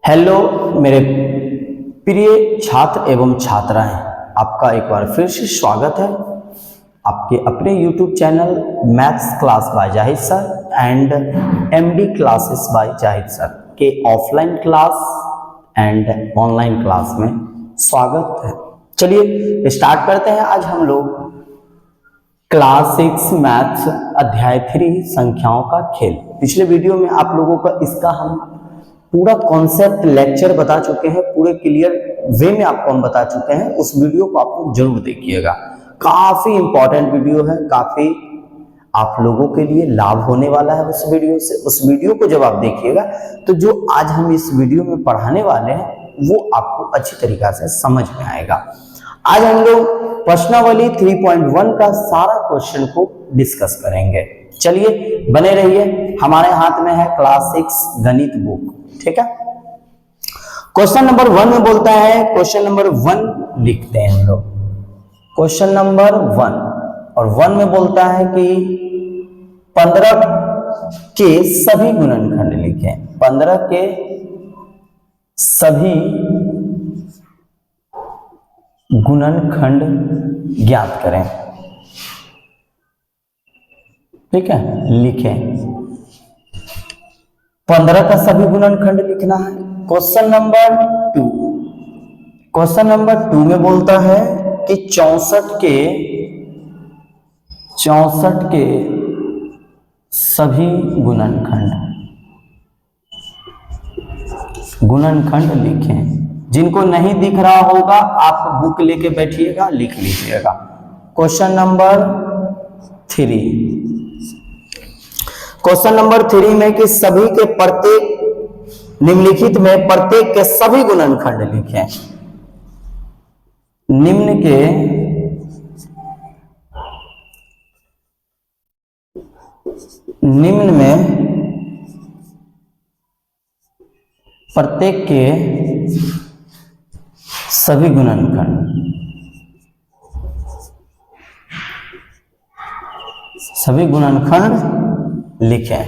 Hello मेरे प्रिय छात्र एवं छात्राएं, आपका एक बार फिर से स्वागत है आपके अपने YouTube channel maths class by Zahid sir and MD classes by Zahid sir के offline class and online class में स्वागत है। चलिए स्टार्ट करते हैं। आज हम लोग क्लास 6 मैथ्स अध्याय 3 संख्याओं का खेल। पिछले वीडियो में आप लोगों का इसका हम पूरा कॉन्सेप्ट लेक्चर बता चुके हैं, पूरे क्लियर वे में आपको हम बता चुके हैं। उस वीडियो को आप लोग जरूर देखिएगा, काफी इंपॉर्टेंट वीडियो है, काफी आप लोगों के लिए लाभ होने वाला है उस वीडियो से। उस वीडियो को जब आप देखिएगा तो जो आज हम इस वीडियो में पढ़ाने वाले हैं वो आपको अच्छी तरीका से समझ में आएगा। आज हम लोग प्रश्नावली 3.1 का सारा क्वेश्चन को डिस्कस करेंगे। चलिए बने रहिए, हमारे हाथ में है क्लास 6 गणित बुक, ठीक है। क्वेश्चन नंबर 1 में बोलता है, क्वेश्चन नंबर 1 लिखते हैं हम लोग, क्वेश्चन नंबर 1 और 1 में बोलता है कि 15 के सभी गुणनखंड लिखें। 15 के सभी गुणनखंड ज्ञात करें, ठीक है, लिखें। 15 का सभी गुणनखंड लिखना है। क्वेश्चन नंबर 2, क्वेश्चन नंबर 2 में बोलता है कि 64 के सभी गुणनखंड लिखें। जिनको नहीं दिख रहा होगा आप बुक लेके बैठिएगा, लिख लीजिएगा। क्वेश्चन नंबर 3, क्वेश्चन नंबर 3 में कि सभी के प्रत्येक निम्नलिखित में प्रत्येक के सभी गुणनखंड लिखें। निम्न में प्रत्येक के सभी गुणनखंड लिखें,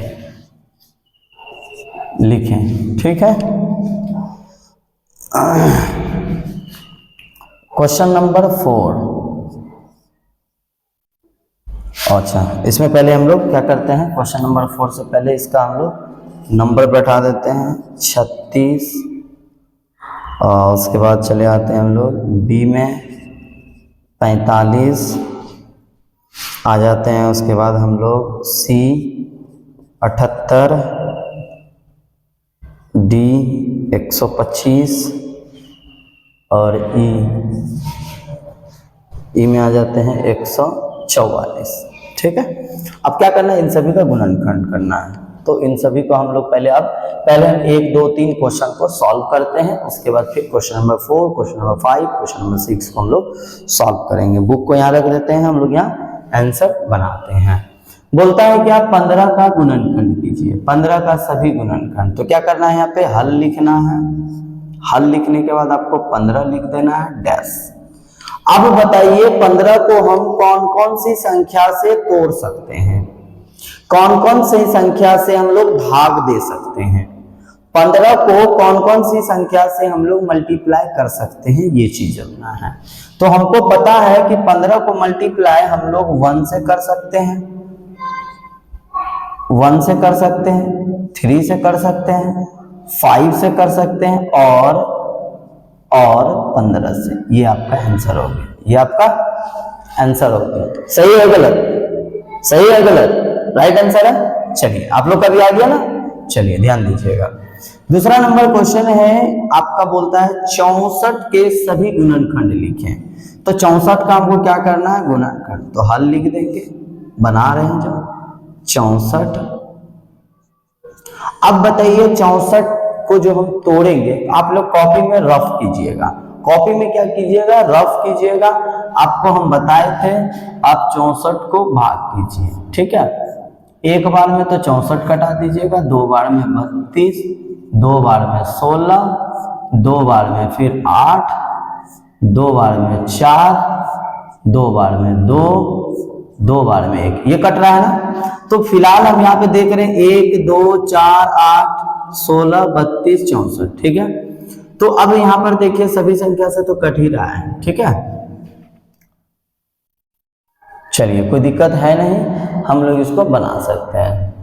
ठीक है। क्वेश्चन नंबर 4, अच्छा इसमें पहले हम लोग क्या करते हैं, क्वेश्चन नंबर 4 से पहले इसका हम लोग नंबर बैठा देते हैं 36 और उसके बाद चले आते हैं हम लोग बी में 45 आ जाते हैं। उसके बाद हम लोग सी 78, डी 125 और ई में आ जाते हैं 144, ठीक है। अब क्या करना है, इन सभी का गुणनखंड करना है। तो इन सभी को हम लोग पहले हम 1 2 3 क्वेश्चन को सॉल्व करते हैं, उसके बाद फिर question number 4, question number 5, question number 6 को हम लोग सॉल्व करेंगे। बुक को यहाँ रख देते हैं, हम लोग यहाँ आंसर बनाते हैं। बोलता है कि आप 15 का गुणनखंड कीजिए, 15 का सभी गुणनखंड। तो क्या करना है, यहाँ पे हल लिखना है। हल लिखने के बाद आपको 15 लिख देना है डैश। अब बताइए 15 को हम कौन कौन सी संख्या से तोड़ सकते हैं, कौन कौन सी संख्या से हम लोग भाग दे सकते हैं, 15 को कौन कौन सी संख्या से हम लोग मल्टीप्लाई कर सकते हैं, ये चीज जानना है। तो हमको पता है कि 15 को मल्टीप्लाई हम लोग 1 से कर सकते हैं, 1 से कर सकते हैं, 3 से कर सकते हैं, 5 से कर सकते हैं और 15 से। ये आपका आंसर हो गया, ये आपका आंसर हो गया। सही है गलत? सही है गलत? राइट आंसर है। चलिए आप लोग का भी आ गया ना, चलिए ध्यान दीजिएगा। दूसरा नंबर क्वेश्चन है आपका, बोलता है 64 के सभी गुणनखंड लिखें। तो 64 का आपको क्या करना है, गुणनखंड। तो हल लिख देंगे, बना रहे हैं जो 64। अब बताइए 64 को जो हम तोड़ेंगे, आप लोग कॉपी में रफ कीजिएगा। कॉपी में क्या कीजिएगा, रफ कीजिएगा। आपको हम बताए थे आप 64 को भाग कीजिए, ठीक है। एक बार में तो 64 कटा दीजिएगा, 2 बार में 32, 2 बार में 16, 2 बार में फिर 8, 2 बार में 4, 2 बार में 2, 2 बार में 1, ये कट रहा है ना। तो फिलहाल हम यहाँ पे देख रहे हैं 1 2 4 8 16, 32, 64, ठीक है। तो अब यहां पर देखिए सभी संख्या से तो कट ही रहा है, ठीक है। चलिए कोई दिक्कत है नहीं, हम लोग इसको बना सकते हैं।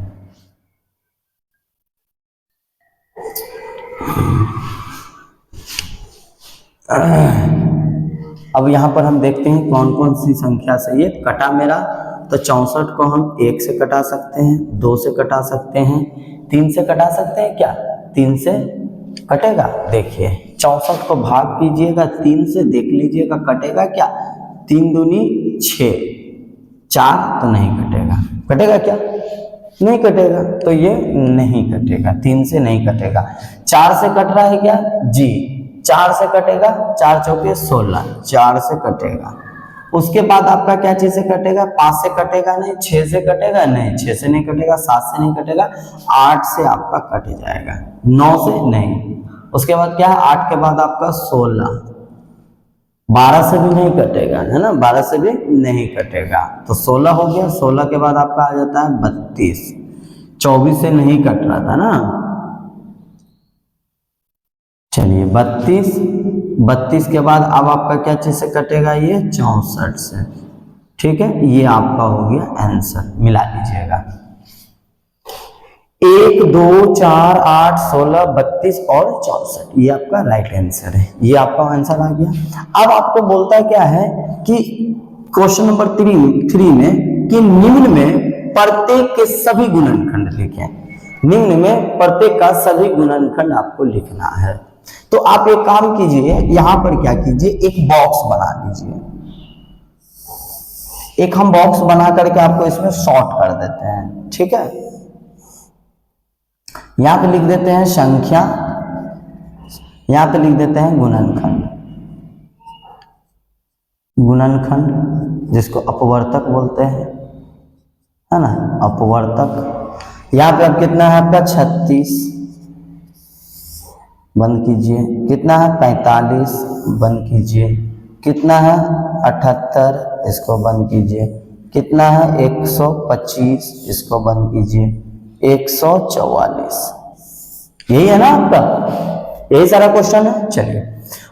अब यहां पर हम देखते हैं कौन कौन सी संख्या से ये कटा मेरा। तो 64 को हम 1 से कटा सकते हैं, 2 से कटा सकते हैं, 3 से कटा सकते हैं क्या? 3 से कटेगा। देखिए 64 को भाग कीजिएगा 3 से, देख लीजिएगा कटेगा क्या? 3 दूनी 6, 4 तो नहीं कटेगा। कटेगा क्या? नहीं कटेगा, तो ये नहीं कटेगा, 3 से नहीं कटेगा। 4 से कट रहा है क्या? जी 4 से कटेगा, 4 चौके 16, 4 से कटेगा। उसके बाद आपका क्या चीज से कटेगा? 5 से कटेगा नहीं, 6 से कटेगा नहीं, 6 से नहीं कटेगा, 7 से नहीं कटेगा, 8 से आपका कट जाएगा, 9 से नहीं। उसके बाद क्या है? 8 के बाद आपका 16, 12 से भी नहीं कटेगा, है ना, 12 से भी नहीं कटेगा, तो 16 हो गया। 16 के बाद आपका आ जाता है 32, 24 से नहीं कट रहा था ना। चलिए 32, 32 के बाद अब आपका क्या चीज से कटेगा? ये 64 से, ठीक है। ये आपका हो गया आंसर, मिला लीजिएगा। 1, 2, 4, 8, 16, 32 और 64, ये आपका राइट आंसर है। ये आपका आंसर आ गया। अब आपको बोलता है क्या है कि क्वेश्चन नंबर 3 में कि निम्न में प्रत्येक के सभी गुणनखंड लिखें। निम्न में प्रत्येक का सभी गुणनखंड आपको लिखना है। तो आप एक काम कीजिए, यहां पर क्या कीजिए, एक बॉक्स बना लीजिए। एक हम बॉक्स बना करके आपको इसमें शॉर्ट कर देते हैं, ठीक है। यहां पे लिख देते हैं संख्या, यहां पे लिख देते हैं गुणनखंड। गुणनखंड जिसको अपवर्तक बोलते हैं, है ना, अपवर्तक। यहां पे अब कितना है आपका? 36, बंद कीजिए। कितना है? 45, बंद कीजिए। कितना है? 78, इसको बंद कीजिए। कितना है? 125, इसको बंद कीजिए। 144, यही है ना आपका, यही सारा क्वेश्चन है। चलिए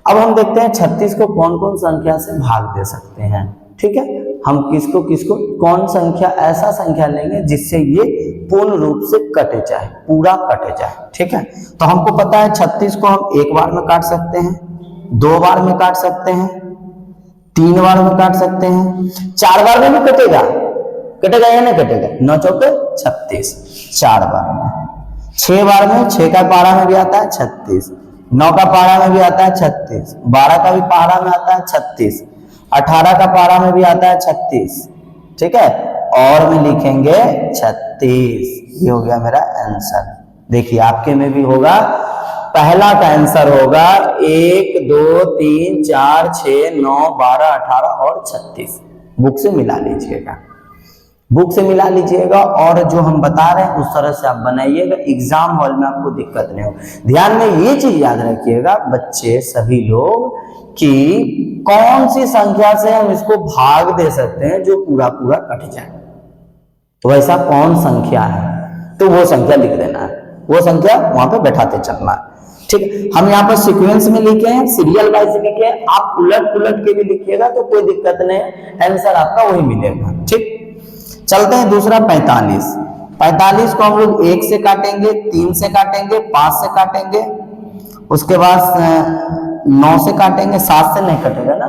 अब हम देखते हैं 36 को कौन कौन संख्या से भाग दे सकते हैं, ठीक है। हम किसको किसको कौन संख्या, ऐसा संख्या लेंगे जिससे ये पूर्ण रूप से कटे जाए, पूरा कटे जाए, ठीक है। तो हमको पता है 36 को हम एक बार में काट सकते हैं, 2 बार में काट सकते हैं, 3 बार में काट सकते हैं, 4 बार में भी कटेगा। कटेगा या नहीं कटेगा? 9 चौके 36, 4 बार में। 6 बार में, 6 का पारा में भी आता है 36, 9 का पारा में भी आता है 36, 12 का भी पारा में आता है 36, 18 का पारा में भी आता है 36, ठीक है। और में लिखेंगे 36, ये हो गया मेरा आंसर। देखिए आपके में भी होगा, पहला का आंसर होगा 1, 2, 3, 4, 6, 9, 12, 18 और 36। बुक से मिला लीजिएगा, बुक से मिला लीजिएगा, और जो हम बता रहे हैं उस तरह से आप बनाइएगा, एग्जाम हॉल में आपको दिक्कत नहीं हो। ध्यान में ये चीज याद रखिएगा बच्चे सभी लोग, कि कौन सी संख्या से हम इसको भाग दे सकते हैं जो पूरा पूरा कट जाए। तो वैसा कौन संख्या है, तो वो संख्या लिख देना है, वो संख्या वहां पे बैठाते चलना है, ठीक। हम यहाँ पर सीक्वेंस में लिखे हैं, सीरियल वाइज लिखे हैं, आप उलट पुलट के भी लिखिएगा तो कोई दिक्कत नहीं, आंसर आपका वही मिलेगा, ठीक। चलते हैं दूसरा 45। 45 को हम लोग 1 से काटेंगे, 3 से काटेंगे, 5 से काटेंगे, उसके बाद 9 से काटेंगे, 7 से नहीं कटेगा ना,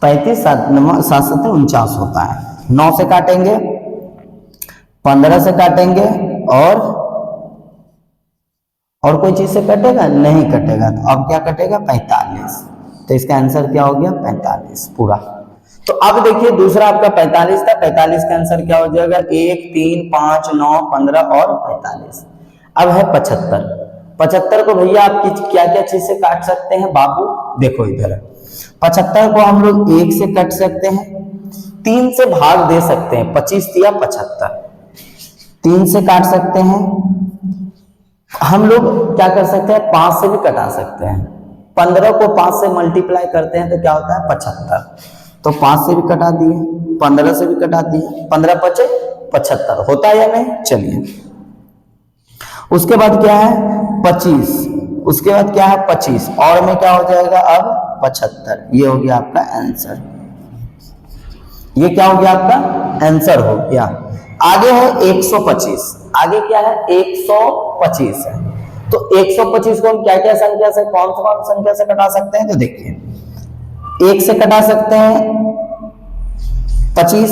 35, 7 से 49 होता है। 9 से काटेंगे, 15 से काटेंगे, और कोई चीज से कटेगा? नहीं कटेगा। तो अब क्या कटेगा? 45। तो इसका आंसर क्या हो गया? 45 पूरा। तो अब देखिए दूसरा आपका 45 था, 45 का आंसर क्या हो जाएगा? 1, 3, 5, 9, 15 और 45। अब है 75। 75 को भैया आप क्या क्या चीज से काट सकते हैं बाबू? देखो इधर 75 को हम लोग 1 से काट सकते हैं, 3 से भाग दे सकते हैं, 25 दिया 75, 3 से काट सकते हैं। हम लोग क्या कर सकते हैं? 5 से भी कटा सकते हैं। 15 को 5 से मल्टीप्लाई करते हैं तो क्या होता है? 75। तो 5 से भी कटा दिए, 15 से भी कटा दिए, 15 × 5 = 75 होता है या नहीं? चलिए उसके बाद क्या है 25, उसके बाद क्या है 25 और में क्या हो जाएगा अब 75। ये हो गया आपका आंसर, ये क्या हो गया आपका आंसर हो गया। आगे है 125, आगे क्या है 125 है। तो 125 को हम क्या क्या संख्या से कौन कौन संख्या से कटा सकते हैं, तो देखिए 1 से कटा सकते हैं 25।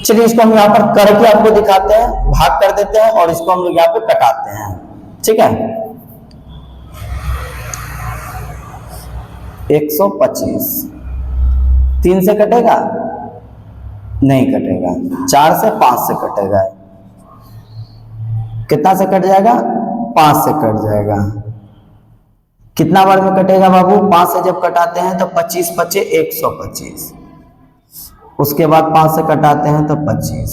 चलिए इसको हम यहाँ पर करके आपको दिखाते हैं, भाग कर देते हैं और इसको हम लोग यहाँ पे कटाते हैं, ठीक है। 125 3 से कटेगा नहीं कटेगा, 4 से 5 से कटेगा, कितना से कट जाएगा 5 से कट जाएगा। कितना बार में कटेगा बाबू 5 से जब कटाते हैं तो 25 पचे 125, उसके बाद 5 से कटाते हैं तो 25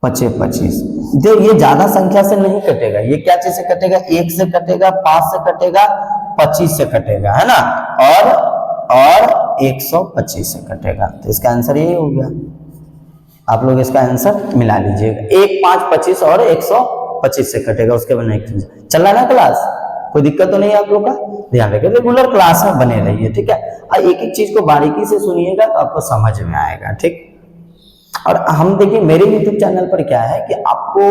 पचे 25। देख ये ज्यादा संख्या से नहीं कटेगा, ये क्या चीज से कटेगा 1 से कटेगा 5 से कटेगा 25 से कटेगा, है ना, और 125 से कटेगा। तो इसका आंसर यही हो गया, आप लोग इसका आंसर मिला लीजिएगा। 1 5 25 और 125 से कटेगा, उसके बाद नहीं चल रहा है ना क्लास, कोई दिक्कत तो नहीं है आप लोग का, ध्यान रखिए रेगुलर क्लास में बने रहिए, ठीक है। और एक एक चीज को बारीकी से सुनिएगा तो आपको समझ में आएगा, ठीक। और हम देखिए मेरे YouTube चैनल पर क्या है कि आपको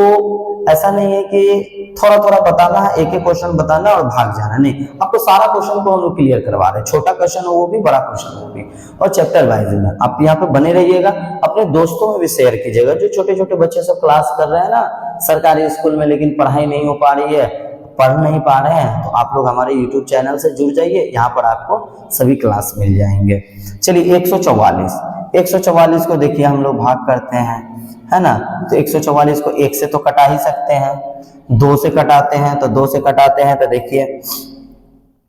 ऐसा नहीं है कि थोड़ा थोड़ा बताना है, एक एक क्वेश्चन बताना और भाग जाना, नहीं, आपको सारा क्वेश्चन को हम लोग क्लियर करवा रहे हैं, छोटा क्वेश्चन हो वो भी, बड़ा क्वेश्चन हो भी, और चैप्टर वाइज में आप यहाँ पे बने रहिएगा। अपने दोस्तों में भी शेयर कीजिएगा, जो छोटे छोटे बच्चे सब क्लास कर रहे हैं ना सरकारी स्कूल में, लेकिन पढ़ाई नहीं हो पा रही है, पढ़ नहीं पा रहे हैं, तो आप लोग हमारे YouTube चैनल से जुड़ जाइए, यहाँ पर आपको सभी क्लास मिल जाएंगे। चलिए 144 को देखिए हम लोग भाग करते हैं, है ना, तो 144 को 1 से तो कटा ही सकते हैं, 2 से कटाते हैं तो 2 से कटाते हैं तो देखिए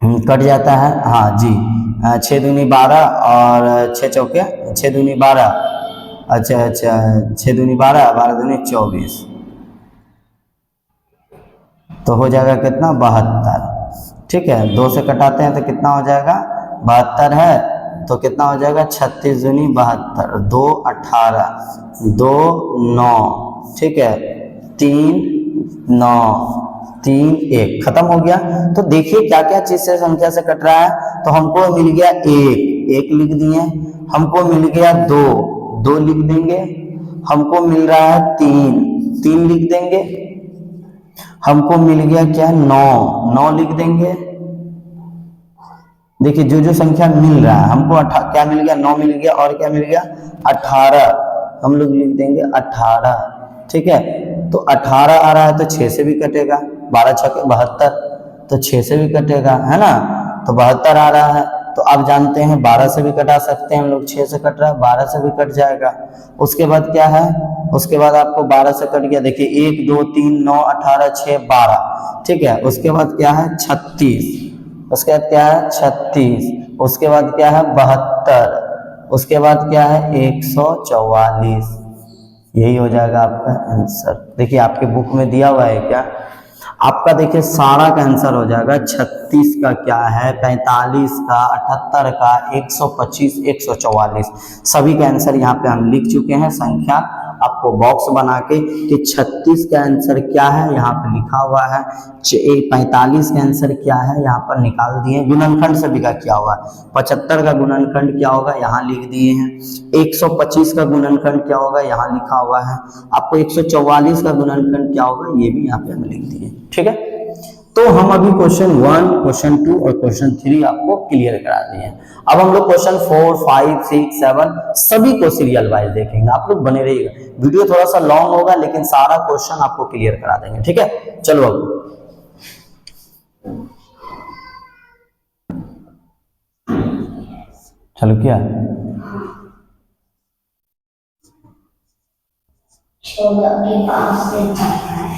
कट जाता है, हाँ जी, 6 दूनी 12 और 6 चौके 6 दूनी 12, अच्छा 6 दूनी 12 12 दूनी 24, तो हो जाएगा कितना 72, ठीक है। 2 से कटाते हैं तो कितना हो जाएगा 72 है, तो कितना हो जाएगा 36 दूनी 72, 2 18, 2 9, ठीक है, 3 9 3 1, खत्म हो गया। तो देखिए क्या क्या चीज से संख्या से कट रहा है, तो हमको मिल गया 1 लिख दिए, हमको मिल गया 2 लिख देंगे, हमको मिल रहा है 3 लिख देंगे, हमको मिल गया क्या 9 लिख देंगे। देखिए जो जो संख्या मिल रहा है हमको क्या मिल गया 9 मिल गया, और क्या मिल गया 18, हम लोग लिख देंगे 18, ठीक है। तो 18 आ रहा है तो 6 से भी कटेगा, 12 6 72, तो 6 से भी कटेगा, है ना, तो 72 आ रहा है। तो आप जानते हैं 12 से भी कटा सकते हैं हम लोग, 6 से कट रहा है 12 से भी कट जाएगा। उसके बाद क्या है, उसके बाद आपको 12 से कट गया, देखिए 1 2 3 9 18 6 12, ठीक है। उसके बाद क्या है 36, उसके बाद क्या है 36, उसके बाद क्या है 72, उसके बाद क्या है 144, यही हो जाएगा आपका आंसर। देखिए आपके बुक में दिया हुआ है क्या, आपका देखिए सारा का आंसर हो जाएगा। 36 का क्या है, 45 का, 78 का, 125 144, सभी का आंसर यहाँ पे हम लिख चुके हैं। संख्या आपको बॉक्स बना के कि 36 का आंसर क्या है यहाँ पे लिखा हुआ है, 45 का आंसर क्या है यहाँ पर निकाल दिए। गुणनखंड सभी का क्या हुआ, 75 का गुणनखंड क्या होगा यहाँ लिख दिए हैं, 125 का गुणनखंड क्या होगा यहाँ लिखा हुआ है, आपको 144 का गुणनखंड क्या होगा ये भी यहाँ पे हम लिख दिए, ठीक है। तो हम अभी क्वेश्चन 1, क्वेश्चन 2 और क्वेश्चन 3 आपको क्लियर करा दिए। अब हम लोग क्वेश्चन 4 5 6 7 सभी को सीरियल वाइज देखेंगे, आप लोग बने रहिएगा। वीडियो थोड़ा सा लॉन्ग होगा लेकिन सारा क्वेश्चन आपको क्लियर करा देंगे, ठीक है। चलो अब चलो क्या के पास से जाता है।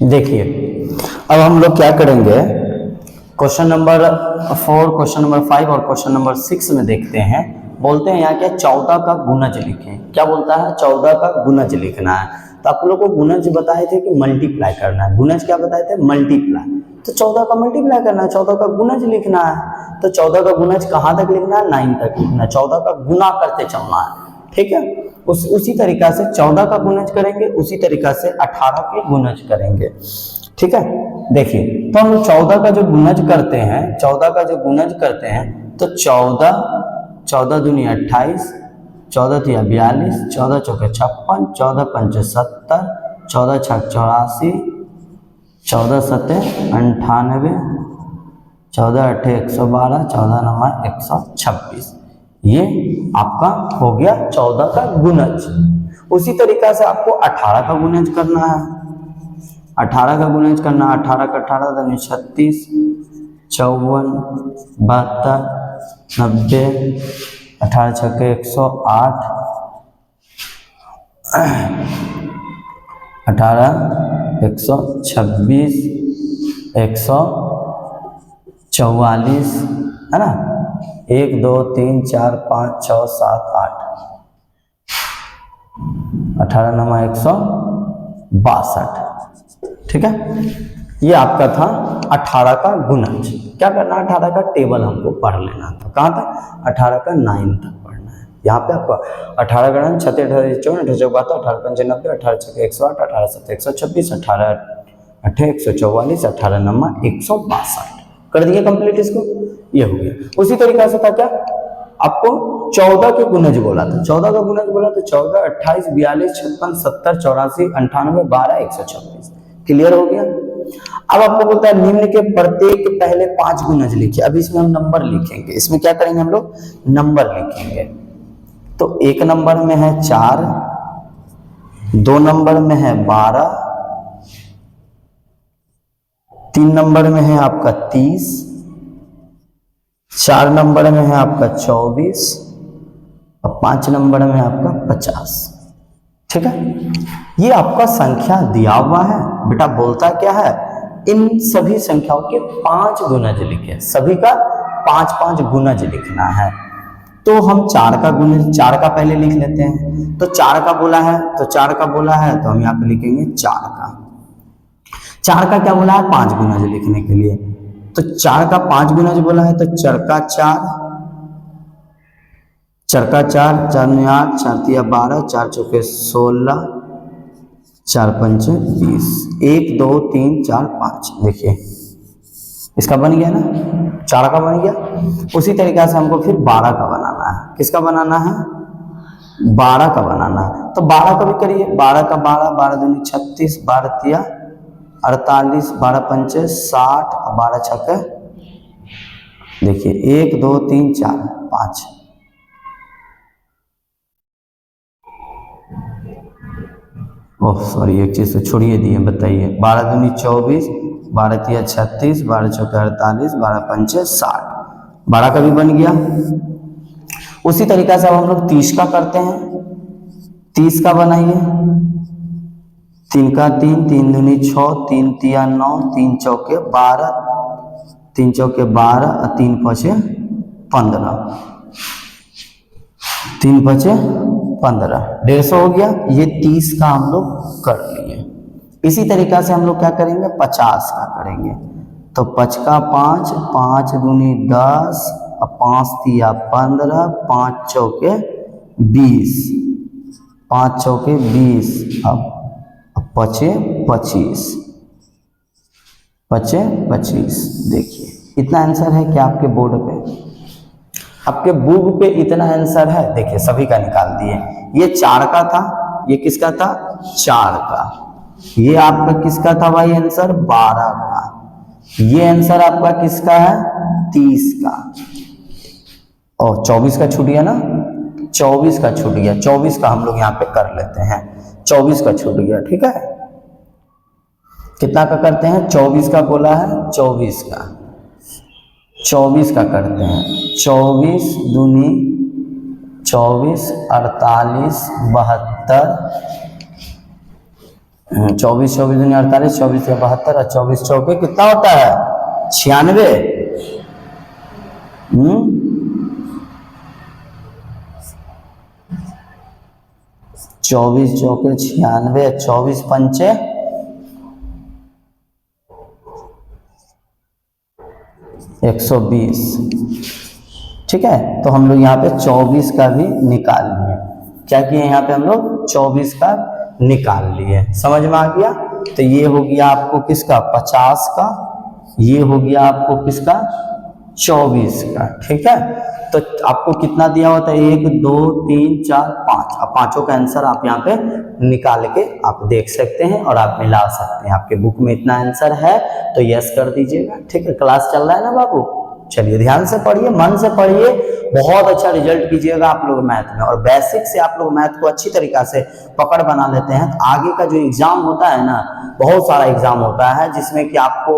देखिए अब हम लोग क्या करेंगे, क्वेश्चन नंबर 4, क्वेश्चन नंबर 5 और क्वेश्चन नंबर 6 में देखते हैं। बोलते हैं यहाँ क्या, 14 का गुणज लिखें। क्या बोलता है, 14 का गुणज लिखना है। तो आप लोगों को गुणज बताए थे कि मल्टीप्लाई करना है। गुणज क्या बताए थे, मल्टीप्लाई। तो 14 का मल्टीप्लाई करना है, 14 का गुणज लिखना है। तो 14 का गुणज कहाँ तक लिखना है, 9 तक लिखना है। 14 का गुना करते चलना है, ठीक है। उसी तरीका से 14 का गुणज करेंगे, उसी तरीका से 18 के गुणज करेंगे, ठीक है। देखिए तो हम 14 का जो गुणज करते हैं, 14 का जो गुणज करते हैं, तो 14 दूनी 28, 14 तिया 42, 14 चौके 56, 14 पंचे 70, 14 छक 84, 14 सत्ते 98, 14 अट्ठे 112, 14 नमा 126। ये आपका हो गया 14 का गुणज। उसी तरीका से आपको 18 का गुणज करना है। 18 का गुणज करना, 18 का 18 दूनी 36, 54, 72, 90, 18 छक्के 108, 18 126, 144, है ना। 1 2 3 4 5 6 7 8, 18 नमा 162, ठीक है। ये आपका था 18 का गुणज। क्या करना है, 18 का टेबल हमको पढ़ लेना था। कहाँ तक, 18 का 9 तक पढ़ना है। यहाँ पे आपको 18 का 6 18 54 18 54 18 पंचे 90, 18 छक्के 108, 18 सत्ते 126, 18 अट्ठे 144, 18 नमा 162 कर दिए कंप्लीट इसको। ये हो गया। उसी तरीका से था क्या, आपको 14 के गुणज बोला था। 14 का गुणज बोला तो 14 28 42 56 70 84 98 12 126। क्लियर हो गया। अब आपको बोलता है निम्न के प्रत्येक पहले 5 गुणज लिखिए। अब इसमें हम नंबर लिखेंगे। इसमें क्या करेंगे, हम लोग नंबर लिखेंगे। तो 1 नंबर में है 4, 2 नंबर में है 12, 3 नंबर में है आपका 30, 4 नंबर में है आपका 24 और 5 नंबर में आपका 50, ठीक है। ये आपका संख्या दिया हुआ है। बेटा बोलता क्या है, इन सभी संख्याओं के 5 गुणज लिखे। सभी का 5-5 गुणज लिखना है। तो हम 4 का गुणज, 4 का पहले लिख लेते हैं। तो 4 का बोला है, तो 4 का बोला है तो हम यहाँ पे लिखेंगे 4 का। 4 का क्या बोला है, 5 गुणज लिखने के लिए। तो 4 का 5 गुणज बोला है तो 4 का 4, 4 का 4, 4 में 8, 4 तिया 12, 4 चौके 16, 4 पंचे 20, 1 2 3 4 5। देखिए इसका बन गया ना, 4 का बन गया। उसी तरीके से हमको फिर 12 का बनाना है। किसका बनाना है, 12 का बनाना है। तो 12 का भी करिए। 12 का 12, 12 दूनी 36, 12 तिया 48, 12 पंचे 60, 12 छक्के देखिए 1 2 3 4 5। ओह सॉरी, एक चीज तो छोड़िए दिए, बताइए। 12 दूनी 24, 12 तिया 36, 12 चौके 48, 12 पंचे 60। 12 का भी बन गया। उसी तरीका से अब हम लोग 30 का करते हैं। 30 का बनाइए। 3 का 3, 3 दूनी 6, 3 तिया 9, 3 चौके 12, 3 चौके 12 और 3 पचे 15, 3 पचे 15, 150 हो गया। ये 30 का हम लोग कर लिए। इसी तरीका से हम लोग क्या करेंगे, 50 का करेंगे। तो 5 का 5, 5 दूनी 10 और 5 तिया 15, 5 चौके 20, 5 चौके 20 अब पचे 25, पचे 25। देखिए इतना आंसर है क्या आपके बोर्ड पे, आपके बुक पे इतना आंसर है। देखिए सभी का निकाल दिए। ये 4 का था, ये किसका था, 4 का। ये आपका किसका था भाई आंसर, 12 का। ये आंसर आपका किसका है, 30 का। और 24 का छूट गया ना, 24 का छूट गया। 24 का हम लोग यहाँ पे कर लेते हैं। 24 का छूट गया, ठीक है। कितना का करते हैं? 24 का बोला है, 24 का, 24 का करते हैं। 24 दूनी 24, 48, 72, 24 दूनी 48, 24 से 72 और 24 चौके कितना होता है? 96। 24 चौके 96, 24 पंचे 120। ठीक है, तो हम लोग यहाँ पे 24 का भी निकाल लिए। क्या किए यहाँ पे हम लोग? 24 का निकाल लिए। समझ में आ गया? तो ये हो गया आपको किसका? 50 का। ये हो गया आपको किसका? 24 का। ठीक है, तो आपको कितना दिया होता है? 1 2 3 4 5। अब पांचों का आंसर आप यहाँ पे निकाल के आप देख सकते हैं और आप मिला सकते हैं। आपके बुक में इतना आंसर है तो यस कर दीजिएगा। ठीक है, क्लास चल रहा है ना बाबू? चलिए ध्यान से पढ़िए, मन से पढ़िए, बहुत अच्छा रिजल्ट कीजिएगा आप लोग मैथ में। और बेसिक से आप लोग मैथ को अच्छी तरीका से पकड़ बना लेते हैं तो आगे का जो एग्जाम होता है ना, बहुत सारा एग्जाम होता है जिसमें कि आपको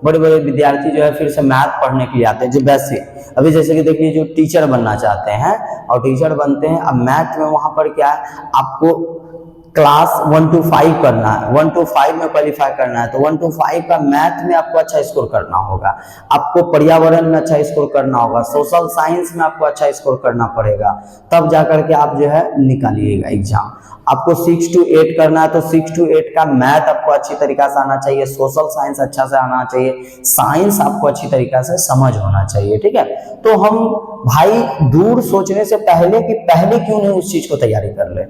बड़े बड़े विद्यार्थी जो है फिर से मैथ पढ़ने के लिए आते हैं, जो बेसिक। अभी जैसे कि देखिए, जो टीचर बनना चाहते हैं और टीचर बनते हैं, अब मैथ में वहां पर क्या है, आपको क्लास 1 to 5 करना है, 1 to 5 में क्वालिफाई करना है, तो 1 to 5 का मैथ में आपको अच्छा स्कोर करना होगा, आपको पर्यावरण में अच्छा स्कोर करना होगा, सोशल साइंस में आपको अच्छा स्कोर करना पड़ेगा, तब जाकर के आप जो है निकालिएगा एग्जाम। आपको 6 to 8 करना है तो 6 to 8 का मैथ आपको अच्छी तरीका से आना चाहिए, सोशल साइंस अच्छा से आना चाहिए, साइंस आपको अच्छी तरीका से समझ होना चाहिए। ठीक है, तो हम भाई दूर सोचने से पहले कि पहले क्यों नहीं उस चीज को तैयारी कर ले।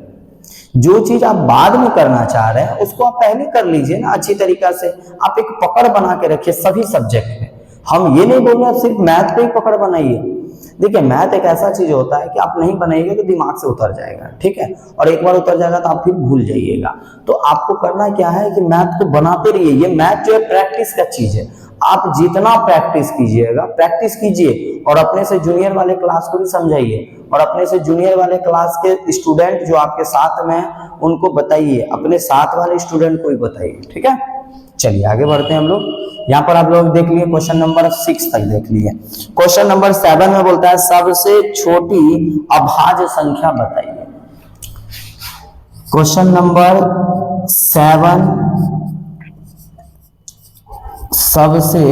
जो चीज आप बाद में करना चाह रहे हैं उसको आप पहले कर लीजिए ना अच्छी तरीका से। आप एक पकड़ बना के रखिए सभी सब्जेक्ट में। हम ये नहीं बोल रहे आप सिर्फ मैथ पे ही पकड़ बनाइए। देखिए, मैथ एक ऐसा चीज होता है कि आप नहीं बनाइएगा तो दिमाग से उतर जाएगा। ठीक है, और एक बार उतर जाएगा तो आप फिर भूल जाइएगा। तो आपको करना क्या है कि मैथ को बनाते रहिए। ये मैथ जो है प्रैक्टिस का चीज है। आप जितना प्रैक्टिस कीजिएगा, प्रैक्टिस कीजिए और अपने से जूनियर वाले क्लास को भी समझाइए और अपने से जूनियर वाले क्लास के स्टूडेंट जो आपके साथ में हैं उनको बताइए, अपने साथ वाले स्टूडेंट को भी बताइए। ठीक है, चलिए आगे बढ़ते हैं हम लोग। यहाँ पर आप लोग देख लिए क्वेश्चन नंबर 6 तक देख लिए। क्वेश्चन नंबर 7 में बोलता है सबसे छोटी अभाज्य संख्या बताइए। क्वेश्चन नंबर 7, सबसे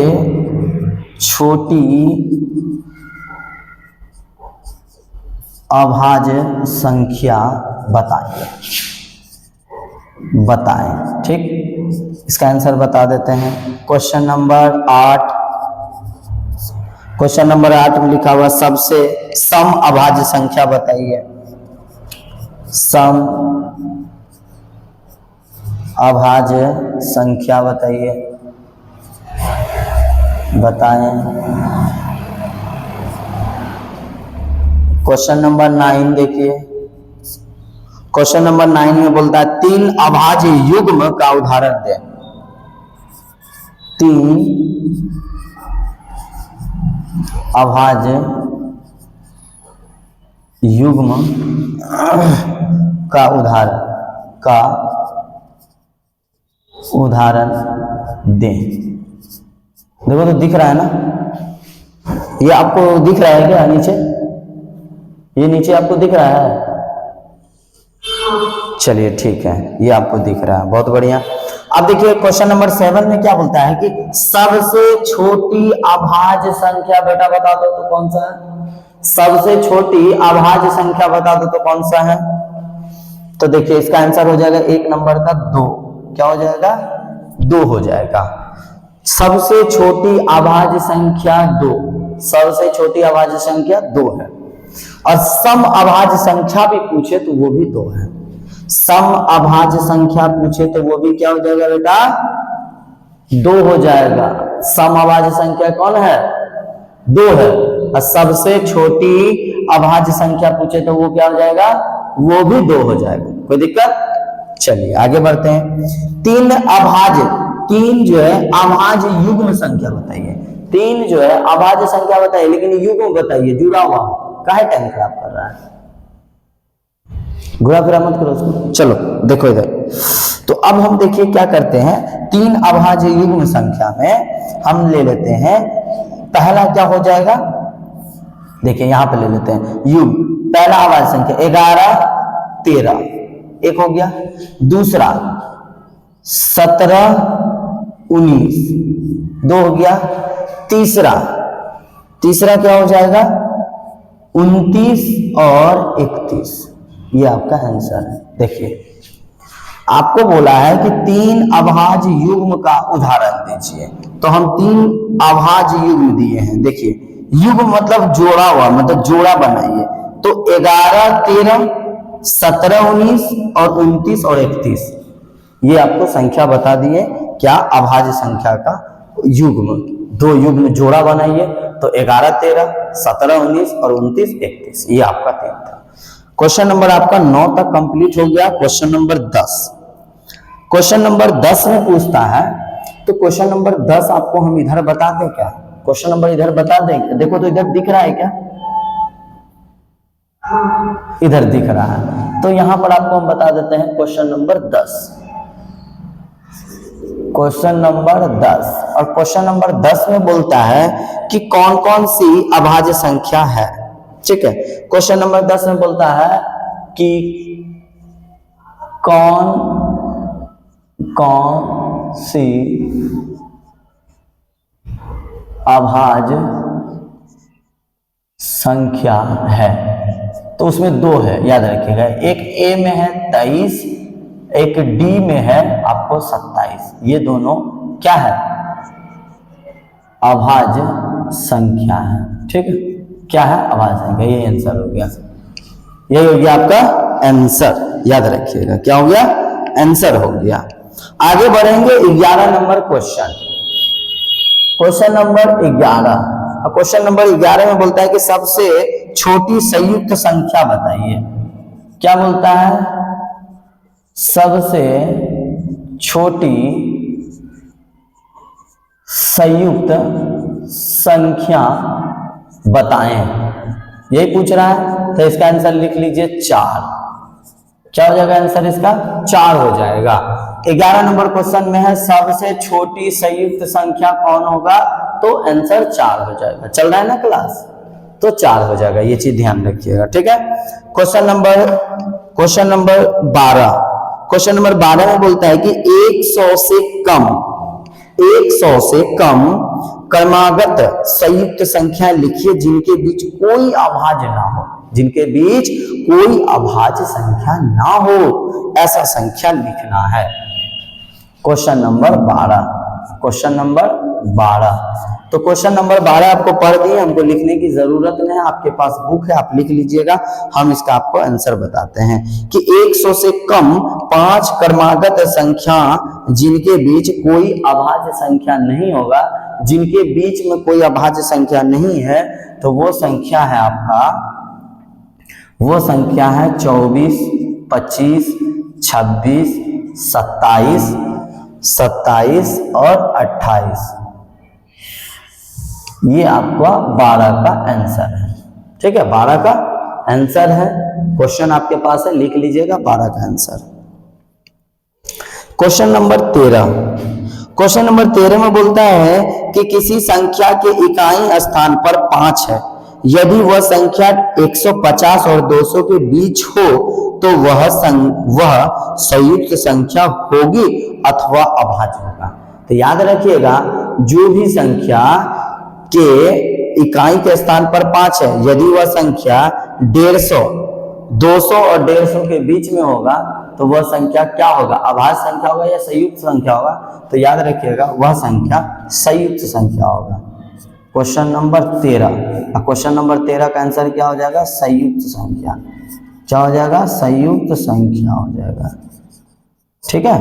छोटी अभाज्य संख्या बताइए, बताएं। ठीक, इसका आंसर बता देते हैं। क्वेश्चन नंबर 8, क्वेश्चन नंबर 8 में लिखा हुआ सबसे सम अभाज्य संख्या बताइए। सम अभाज्य संख्या बताइए, बताएं। क्वेश्चन नंबर 9 देखिए। क्वेश्चन नंबर 9 में बोलता है 3 अभाज्य युग्म का उदाहरण दें। 3 अभाज्य युग्म का उदाहरण दें। देखो तो दिख रहा है ना, ये आपको दिख रहा है क्या नीचे? ये नीचे आपको दिख रहा है? चलिए ठीक है, ये आपको दिख रहा है, बहुत बढ़िया। अब देखिए क्वेश्चन नंबर 7 में क्या बोलता है कि सबसे छोटी अभाज्य संख्या बेटा बता दो तो कौन सा है? सबसे छोटी अभाज्य संख्या बता दो तो कौन सा है? तो देखिए इसका आंसर हो जाएगा 1 नंबर का 2। क्या हो जाएगा? 2 हो जाएगा। सबसे छोटी अभाज्य संख्या 2, सबसे छोटी अभाज्य संख्या 2 है। और सम अभाज्य संख्या भी पूछे तो वो भी 2 है। सम अभाज्य संख्या पूछे तो वो भी क्या हो जाएगा बेटा? 2 हो जाएगा। सम अभाज्य संख्या कौन है? 2 है। और सबसे छोटी अभाज्य संख्या पूछे तो वो क्या हो जाएगा? वो भी 2 हो जाएगा। कोई दिक्कत? चलिए आगे बढ़ते हैं। 3 अभाज्य, 3 जो है अभाज्य युग्म संख्या बताइए। 3 जो है अभाज्य संख्या बताइए, लेकिन युग्म बताइए, जुड़ा हुआ। काहे टाइम खराब कर रहा है? घुरा फिरा मत करो उसको। चलो देखो इधर, तो अब हम देखिए क्या करते हैं, तीन अभाज्य युग्म संख्या में हम ले लेते हैं, पहला क्या हो जाएगा, देखिए यहां पे ले लेते हैं युग्म, पहला अभाज्य संख्या 11 13 एक हो गया, दूसरा 17 19 दो हो गया, तीसरा क्या हो जाएगा 29 और 31, ये आपका आंसर है। देखिए आपको बोला है कि तीन अभाज्य युग्म का उदाहरण दीजिए, तो हम तीन अभाज्य युग्म दिए हैं। देखिए युग्म मतलब जोड़ा हुआ, मतलब जोड़ा बनाइए, तो 11 13 17 19 और 29 और 31, ये आपको संख्या बता दिए क्या, अभाज्य संख्या का युग्म, दो युग्म जोड़ा बनाइए, तो 11 13 17 19 और 29 31, ये आपका 3 था। क्वेश्चन नंबर आपका 9 तक कंप्लीट हो गया। क्वेश्चन नंबर 10, क्वेश्चन नंबर 10 में पूछता है, तो क्वेश्चन नंबर 10 आपको हम इधर बता दें क्या, क्वेश्चन नंबर इधर बता दें क्या, देखो तो इधर दिख रहा है क्या, इधर दिख रहा है, तो यहां पर आपको हम बता देते हैं क्वेश्चन नंबर 10, क्वेश्चन नंबर 10, और क्वेश्चन नंबर 10 में बोलता है कि कौन कौन सी अभाज्य संख्या है। ठीक है, क्वेश्चन नंबर 10 में बोलता है कि कौन सी अभाज्य संख्या है, तो उसमें दो है, याद रखिएगा, एक ए में है 23, एक डी में है आपको 27, ये दोनों क्या है, अभाज्य संख्या है। ठीक है, क्या है, अभाज्य संख्या, ये आंसर हो गया, यही हो गया आपका आंसर, याद रखिएगा क्या हो गया, आंसर हो गया। आगे बढ़ेंगे 11 number question, question number 11, question number 11 में बोलता है कि सबसे छोटी संयुक्त संख्या बताइए। क्या बोलता है, सबसे छोटी संयुक्त संख्या बताएं, यही पूछ रहा है, तो इसका आंसर लिख लीजिए 4। क्या हो जाएगा आंसर इसका, 4 हो जाएगा। 11 नंबर क्वेश्चन में है सबसे छोटी संयुक्त संख्या कौन होगा, तो आंसर 4 हो जाएगा। चल रहा है ना क्लास, तो 4 हो जाएगा, ये चीज ध्यान रखिएगा। ठीक है, क्वेश्चन नंबर 12, क्वेश्चन नंबर 12 में बोलता है कि 100 से कम क्रमागत संयुक्त संख्या लिखिए जिनके बीच कोई अभाज्य ना हो, जिनके बीच कोई अभाज्य संख्या ना हो, ऐसा संख्या लिखना है। क्वेश्चन नंबर 12, क्वेश्चन नंबर 12, तो क्वेश्चन नंबर 12 आपको पढ़ दिए, हमको लिखने की जरूरत नहीं है, आपके पास बुक है, आप लिख लीजिएगा, हम इसका आपको आंसर बताते हैं कि 100 से कम 5 क्रमागत संख्या जिनके बीच कोई अभाज्य संख्या नहीं होगा, जिनके बीच में कोई अभाज्य संख्या नहीं है, तो वो संख्या है आपका, वो संख्या है 24 25 26 27 और 28, ये आपका 12 का आंसर है। ठीक है, 12 का आंसर है, क्वेश्चन आपके पास है, लिख लीजिएगा 12 का answer. Question number 13, question number 13 में बोलता है कि किसी संख्या के इकाई स्थान पर 5 है, यदि वह संख्या 150 और 200 के बीच हो तो वह संयुक्त संख्या होगी अथवा अभाज्य होगा। तो याद रखिएगा, जो भी संख्या के इकाई के स्थान पर 5 है, यदि वह संख्या 150 200 और 150 के बीच में होगा, तो वह संख्या क्या होगा, अभाज्य संख्या होगा या संयुक्त संख्या होगा। तो याद रखिएगा, वह संख्या संयुक्त संख्या होगा। क्वेश्चन नंबर 13, क्वेश्चन नंबर 13 का आंसर क्या हो जाएगा, संयुक्त संख्या। क्या हो जाएगा, संयुक्त संख्या हो जाएगा। ठीक है,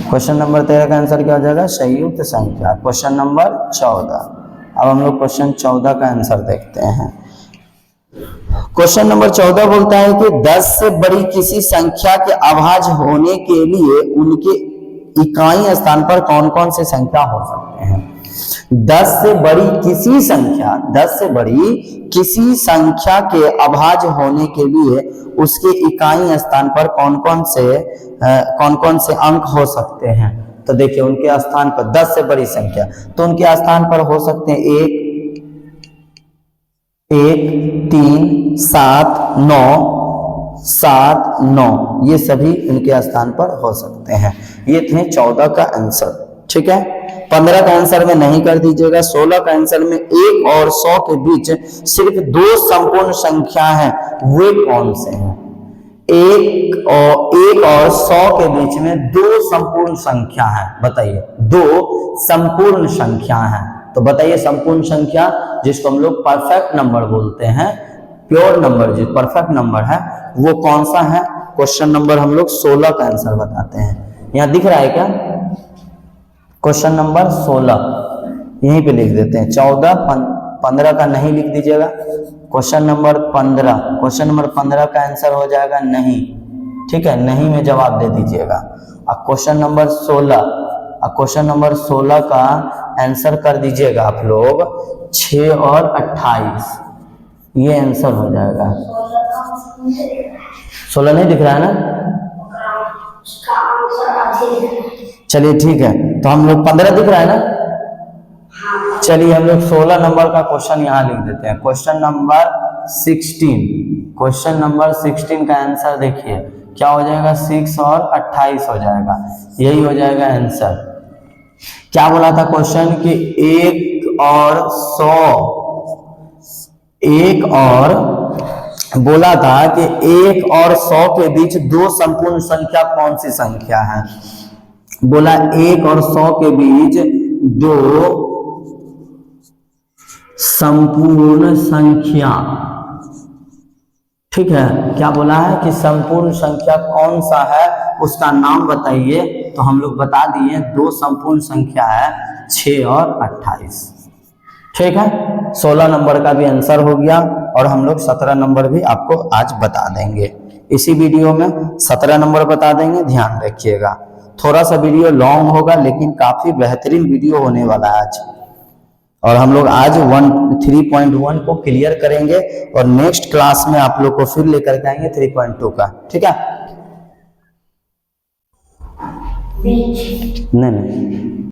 क्वेश्चन नंबर 13 का आंसर क्या हो जाएगा, संयुक्त संख्या। क्वेश्चन नंबर 14, अब हम लोग क्वेश्चन 14 का आंसर देखते हैं। क्वेश्चन नंबर 14 बोलता है कि 10 से बड़ी किसी संख्या के अभाज्य होने के लिए उनके इकाई स्थान पर कौन कौन से संख्या हो सकते हैं। 10 से बड़ी किसी संख्या, 10 से बड़ी किसी संख्या के अभाज्य होने के लिए उसके इकाई स्थान पर कौन कौन से अंक हो सकते हैं। तो देखिए उनके स्थान पर 10 से बड़ी संख्या, तो उनके स्थान पर हो सकते हैं 1, 3, 7, 9, ये सभी उनके स्थान पर हो सकते हैं। ये थे 14 का आंसर। ठीक है, 15 का आंसर में नहीं कर दीजिएगा। 16 का आंसर में 1 और 100 के बीच सिर्फ 2 संपूर्ण संख्या हैं, वे कौन से हैं। 1 और 100 के बीच में 2 संपूर्ण संख्या है, बताइए 2 संपूर्ण संख्या है। तो बताइए संपूर्ण संख्या जिसको हम लोग परफेक्ट नंबर बोलते हैं, प्योर नंबर जो परफेक्ट नंबर है वो कौन सा है। क्वेश्चन नंबर हम लोग 16 का आंसर बताते हैं। यहां दिख रहा है क्या, क्वेश्चन नंबर 16 यहीं पे लिख देते हैं। 14, 15 का नहीं लिख दीजिएगा। क्वेश्चन नंबर 15 का आंसर हो जाएगा नहीं। ठीक है, नहीं में जवाब दे दीजिएगा। अब क्वेश्चन नंबर 16 का आंसर कर दीजिएगा आप लोग 6 और 28, ये आंसर हो जाएगा। 16 नहीं दिख रहा है ना, चलिए ठीक है, तो हम लोग 15 दिख रहा है ना। चलिए हम लोग 16 नंबर का क्वेश्चन यहाँ लिख देते हैं। क्वेश्चन नंबर 16 का आंसर देखिए क्या हो जाएगा, 6 और 28 हो जाएगा, यही हो जाएगा आंसर। क्या बोला था क्वेश्चन कि 1 और 100 के बीच 2 संपूर्ण संख्या कौन सी संख्या है। बोला 1 और 100 के बीच 2 संपूर्ण संख्या। ठीक है, क्या बोला है कि संपूर्ण संख्या कौन सा है, उसका नाम बताइए। तो हम लोग बता दिए 2 संपूर्ण संख्या है, 6 और 28। ठीक है, 16 नंबर का भी आंसर हो गया और हम लोग 17 नंबर भी आपको आज बता देंगे। इसी वीडियो में 17 नंबर बता देंगे, ध्यान रखिएगा। थोड़ा सा वीडियो लॉन्ग होगा लेकिन काफी बेहतरीन वीडियो होने वाला है आज। और हम लोग आज 3.1 को क्लियर करेंगे और नेक्स्ट क्लास में आप लोग को फिर लेकर के आएंगे 3.2 का। ठीक है, नहीं